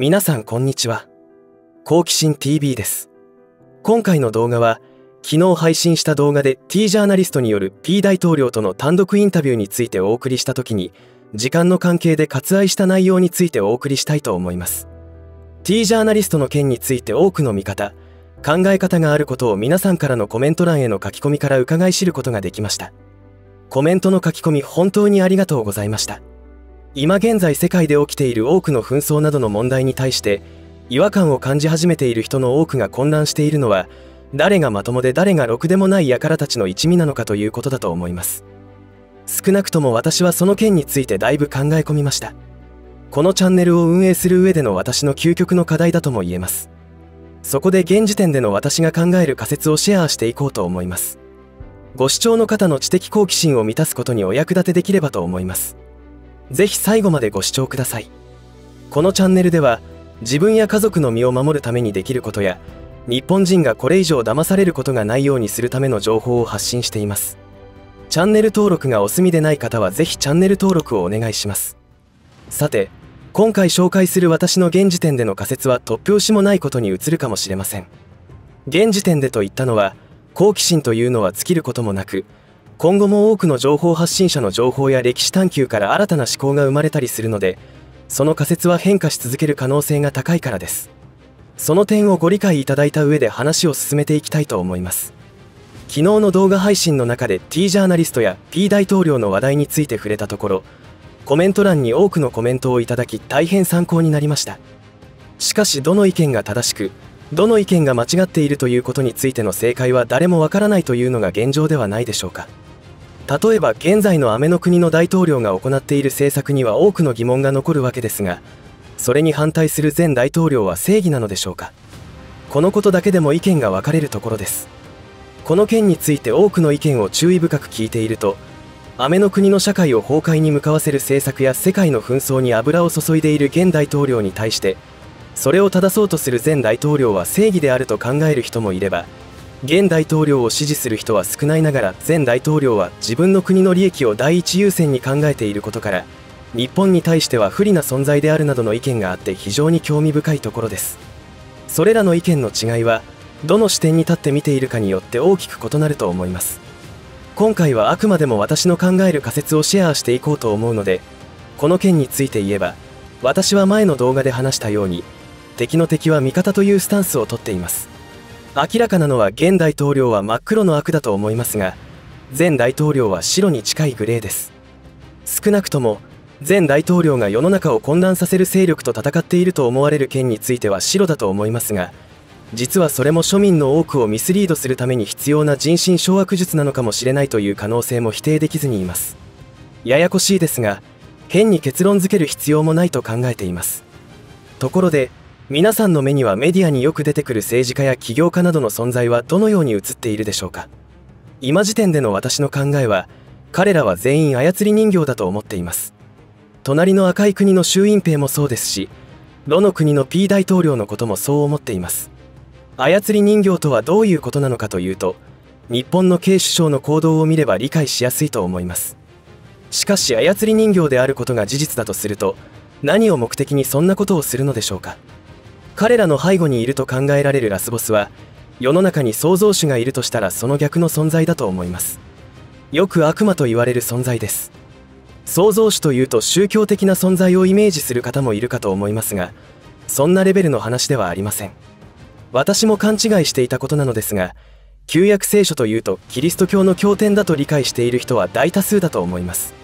皆さんこんにちは。好奇心 TV です。今回の動画は昨日配信した動画で T ジャーナリストによる P 大統領との単独インタビューについてお送りした時に時間の関係で割愛した内容についてお送りしたいと思います。 T ジャーナリストの件について多くの見方考え方があることを皆さんからのコメント欄への書き込みから伺い知ることができました。コメントの書き込み本当にありがとうございました。今現在世界で起きている多くの紛争などの問題に対して違和感を感じ始めている人の多くが混乱しているのは誰がまともで誰がろくでもない輩たちの一味なのかということだと思います。少なくとも私はその件についてだいぶ考え込みました。このチャンネルを運営する上での私の究極の課題だとも言えます。そこで現時点での私が考える仮説をシェアしていこうと思います。ご視聴の方の知的好奇心を満たすことにお役立てできればと思います。ぜひ最後までご視聴ください。このチャンネルでは自分や家族の身を守るためにできることや日本人がこれ以上騙されることがないようにするための情報を発信しています。チャンネル登録がお済みでない方はぜひチャンネル登録をお願いします。さて、今回紹介する私の現時点での仮説は突拍子もないことに移るかもしれません。現時点でと言ったのは好奇心というのは尽きることもなく今後も多くの情報発信者の情報や歴史探求から新たな思考が生まれたりするのでその仮説は変化し続ける可能性が高いからです。その点をご理解いただいた上で話を進めていきたいと思います。昨日の動画配信の中で T ジャーナリストや P 大統領の話題について触れたところコメント欄に多くのコメントをいただき大変参考になりました。しかしどの意見が正しくどの意見が間違っているということについての正解は誰もわからないというのが現状ではないでしょうか。例えば現在のアメの国の大統領が行っている政策には多くの疑問が残るわけですがそれに反対する前大統領は正義なのでしょうか。このことだけでも意見が分かれるところです。この件について多くの意見を注意深く聞いているとアメの国の社会を崩壊に向かわせる政策や世界の紛争に油を注いでいる現大統領に対してそれを正そうとする前大統領は正義であると考える人もいれば現大統領を支持する人は少ないながら前大統領は自分の国の利益を第一優先に考えていることから日本に対しては不利な存在であるなどの意見があって非常に興味深いところです。それらの意見の違いはどの視点に立って見ているかによって大きく異なると思います。今回はあくまでも私の考える仮説をシェアしていこうと思うのでこの件について言えば私は前の動画で話したように敵の敵は味方というスタンスをとっています。明らかなのは現大統領は真っ黒の悪だと思いますが前大統領は白に近いグレーです。少なくとも前大統領が世の中を混乱させる勢力と戦っていると思われる件については白だと思いますが実はそれも庶民の多くをミスリードするために必要な人心掌握術なのかもしれないという可能性も否定できずにいます。ややこしいですが変に結論付ける必要もないと考えています。ところで皆さんの目にはメディアによく出てくる政治家や起業家などの存在はどのように映っているでしょうか。今時点での私の考えは彼らは全員操り人形だと思っています。隣の赤い国の習近平もそうですしロの国の P 大統領のこともそう思っています。操り人形とはどういうことなのかというと日本の K 首相の行動を見れば理解しやすいと思います。しかし操り人形であることが事実だとすると何を目的にそんなことをするのでしょうか。彼らの背後にいると考えられるラスボスは世の中に創造主がいるとしたらその逆の存在だと思います。よく悪魔と言われる存在です。創造主というと宗教的な存在をイメージする方もいるかと思いますがそんなレベルの話ではありません。私も勘違いしていたことなのですが旧約聖書というとキリスト教の経典だと理解している人は大多数だと思います。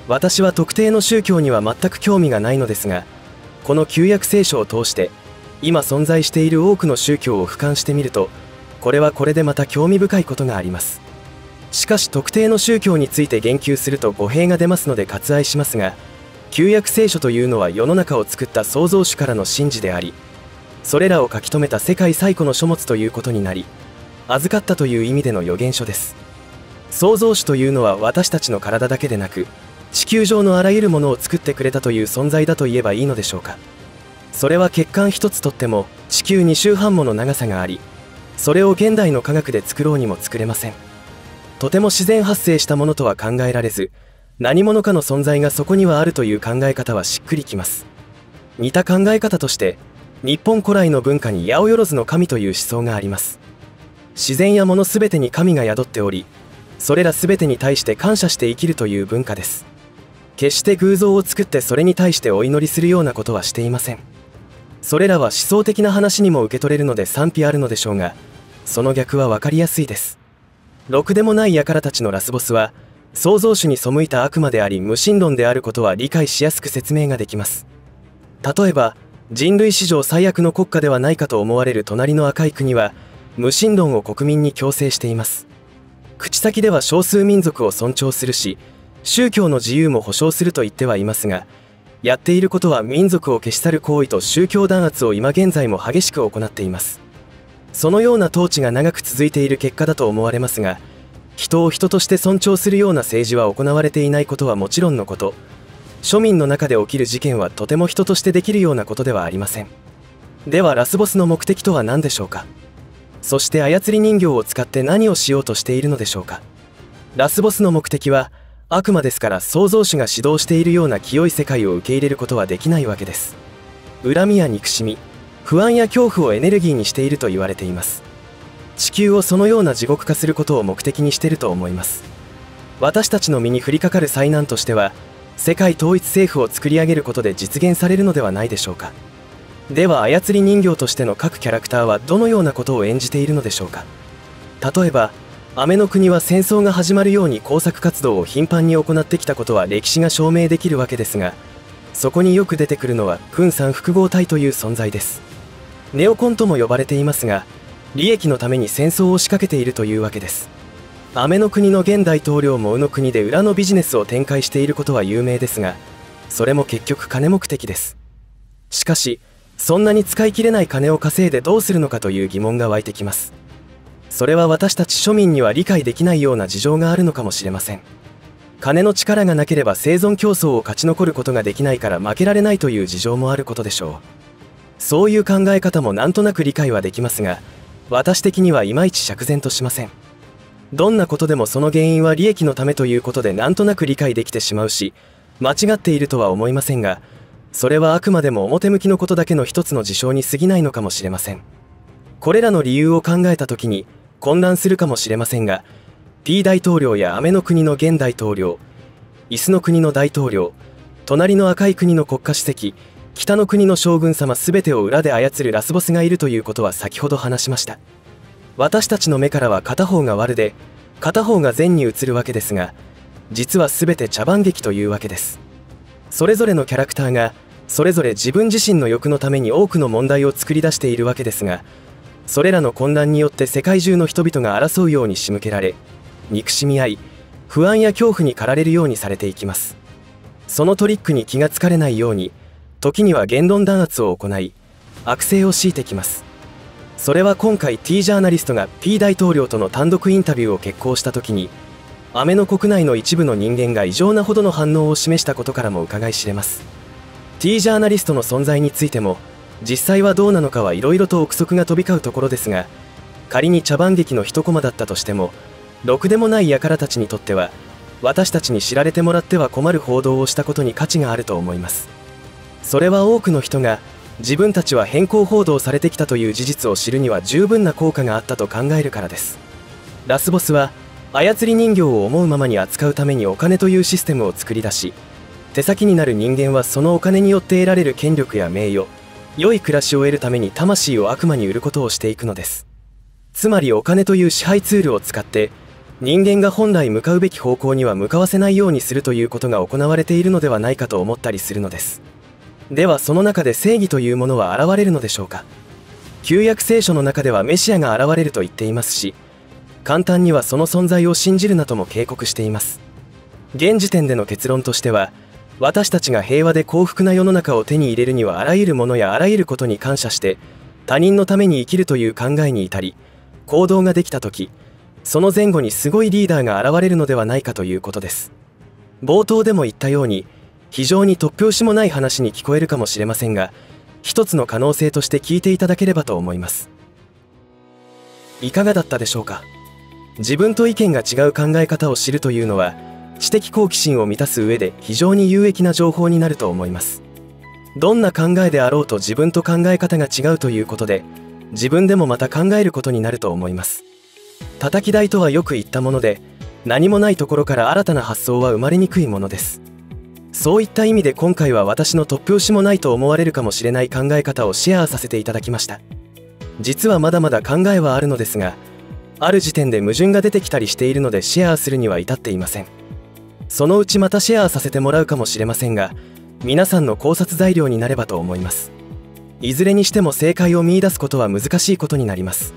私は特定の宗教には全く興味がないのですがこの旧約聖書を通して今存在している多くの宗教を俯瞰してみるとこれはこれでまた興味深いことがあります。しかし特定の宗教について言及すると語弊が出ますので割愛しますが旧約聖書というのは世の中を作った創造主からの神事でありそれらを書き留めた世界最古の書物ということになり預かったという意味での預言書です。創造主というのは私たちの体だけでなく地球上のあらゆるものを作ってくれたという存在だと言えばいいのでしょうか。それは血管一つとっても地球2周半もの長さがありそれを現代の科学で作ろうにも作れません。とても自然発生したものとは考えられず何者かの存在がそこにはあるという考え方はしっくりきます。似た考え方として日本古来の文化に八百万の神という思想があります。自然や物すべてに神が宿っており、それらすべてに対して感謝して生きるという文化です。決して偶像を作ってそれに対してお祈りするようなことはしていません。それらは思想的な話にも受け取れるので賛否あるのでしょうが、その逆は分かりやすいです。ろくでもない輩たちのラスボスは創造主に背いた悪魔であり無神論であることは理解しやすく説明ができます。例えば人類史上最悪の国家ではないかと思われる隣の赤い国は無神論を国民に強制しています。口先では少数民族を尊重するし、宗教の自由も保障すると言ってはいますが、やっていることは民族を消し去る行為と宗教弾圧を今現在も激しく行っています。そのような統治が長く続いている結果だと思われますが、人を人として尊重するような政治は行われていないことはもちろんのこと、庶民の中で起きる事件はとても人としてできるようなことではありません。ではラスボスの目的とは何でしょうか。そして操り人形を使って何をしようとしているのでしょうか。ラスボスの目的は悪魔ですから、創造主が指導しているような清い世界を受け入れることはできないわけです。恨みや憎しみ、不安や恐怖をエネルギーにしていると言われています。地球をそのような地獄化することを目的にしていると思います。私たちの身に降りかかる災難としては、世界統一政府を作り上げることで実現されるのではないでしょうか。では操り人形としての各キャラクターはどのようなことを演じているのでしょうか。例えば雨の国は戦争が始まるように工作活動を頻繁に行ってきたことは歴史が証明できるわけですが、そこによく出てくるのは軍産複合体という存在です。ネオコンとも呼ばれていますが、利益のために戦争を仕掛けているというわけです。雨の国の現大統領も宇の国で裏のビジネスを展開していることは有名ですが、それも結局金目的です。しかしそんなに使い切れない金を稼いでどうするのかという疑問が湧いてきます。それは私たち庶民には理解できないような事情があるのかもしれません。金の力がなければ生存競争を勝ち残ることができないから負けられないという事情もあることでしょう。そういう考え方もなんとなく理解はできますが、私的にはいまいち釈然としません。どんなことでもその原因は利益のためということでなんとなく理解できてしまうし、間違っているとは思いませんが、それはあくまでも表向きのことだけの一つの事象に過ぎないのかもしれません。これらの理由を考えた時に混乱するかもしれませんが、 P 大統領や雨の国の現大統領、椅子の国の大統領、隣の赤い国の国家主席、北の国の将軍様全てを裏で操るラスボスがいるということは先ほど話しました。私たちの目からは片方が悪で片方が善に映るわけですが、実は全て茶番劇というわけです。それぞれのキャラクターがそれぞれ自分自身の欲のために多くの問題を作り出しているわけですが、それらの混乱によって世界中の人々が争うように仕向けられ、憎しみ合い、不安や恐怖に駆られるようにされていきます。そのトリックに気がつかれないように、時には言論弾圧を行い悪政を強いてきます。それは今回 T ジャーナリストが P 大統領との単独インタビューを決行した時に、アメの国内の一部の人間が異常なほどの反応を示したことからも伺い知れます。 T ジャーナリストの存在についても実際はどうなのかはいろいろと憶測が飛び交うところですが、仮に茶番劇の一コマだったとしても、ろくでもない輩たちにとっては私たちに知られてもらっては困る報道をしたことに価値があると思います。それは多くの人が自分たちは偏向報道されてきたという事実を知るには十分な効果があったと考えるからです。ラスボスは操り人形を思うままに扱うためにお金というシステムを作り出し、手先になる人間はそのお金によって得られる権力や名誉、良い暮らしを得るために魂を悪魔に売ることをしていくのです。つまりお金という支配ツールを使って人間が本来向かうべき方向には向かわせないようにするということが行われているのではないかと思ったりするのです。ではその中で正義というものは現れるのでしょうか。旧約聖書の中ではメシアが現れると言っていますし、簡単にはその存在を信じるなとも警告しています。現時点での結論としては、私たちが平和で幸福な世の中を手に入れるにはあらゆるものやあらゆることに感謝して他人のために生きるという考えに至り、行動ができた時、その前後にすごいリーダーが現れるのではないかということです。冒頭でも言ったように非常に突拍子もない話に聞こえるかもしれませんが、一つの可能性として聞いていただければと思います。いかがだったでしょうか。自分と意見が違う考え方を知るというのは知的好奇心を満たす上で非常に有益な情報になると思います。どんな考えであろうと自分と考え方が違うということで、自分でもまた考えることになると思います。叩き台とはよく言ったもので、何もないところから新たな発想は生まれにくいものです。そういった意味で今回は私の突拍子もないと思われるかもしれない考え方をシェアさせていただきました。実はまだまだ考えはあるのですが、ある時点で矛盾が出てきたりしているのでシェアするには至っていません。そのうちまたシェアさせてもらうかもしれませんが、皆さんの考察材料になればと思います。いずれにしても正解を見出すことは難しいことになります。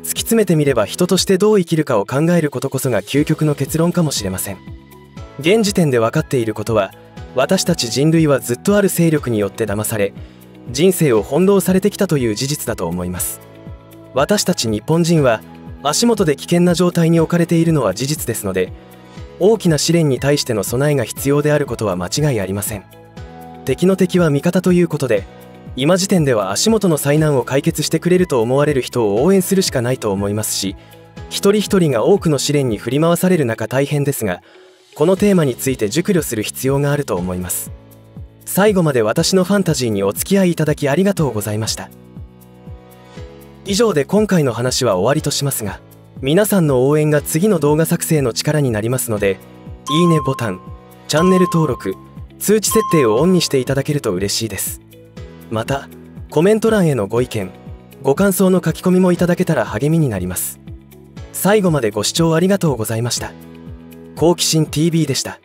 突き詰めてみれば人としてどう生きるかを考えることこそが究極の結論かもしれません。現時点で分かっていることは、私たち人類はずっとある勢力によって騙され、人生を翻弄されてきたという事実だと思います。私たち日本人は足元で危険な状態に置かれているのは事実ですので、大きな試練に対しての備えが必要であることは間違いありません。敵の敵は味方ということで、今時点では足元の災難を解決してくれると思われる人を応援するしかないと思いますし、一人一人が多くの試練に振り回される中大変ですが、このテーマについて熟慮する必要があると思います。最後まで私のファンタジーにお付き合いいただきありがとうございました。以上で今回の話は終わりとしますが、皆さんの応援が次の動画作成の力になりますので、いいねボタン、チャンネル登録、通知設定をオンにしていただけると嬉しいです。また、コメント欄へのご意見、ご感想の書き込みもいただけたら励みになります。最後までご視聴ありがとうございました。好奇心 TV でした。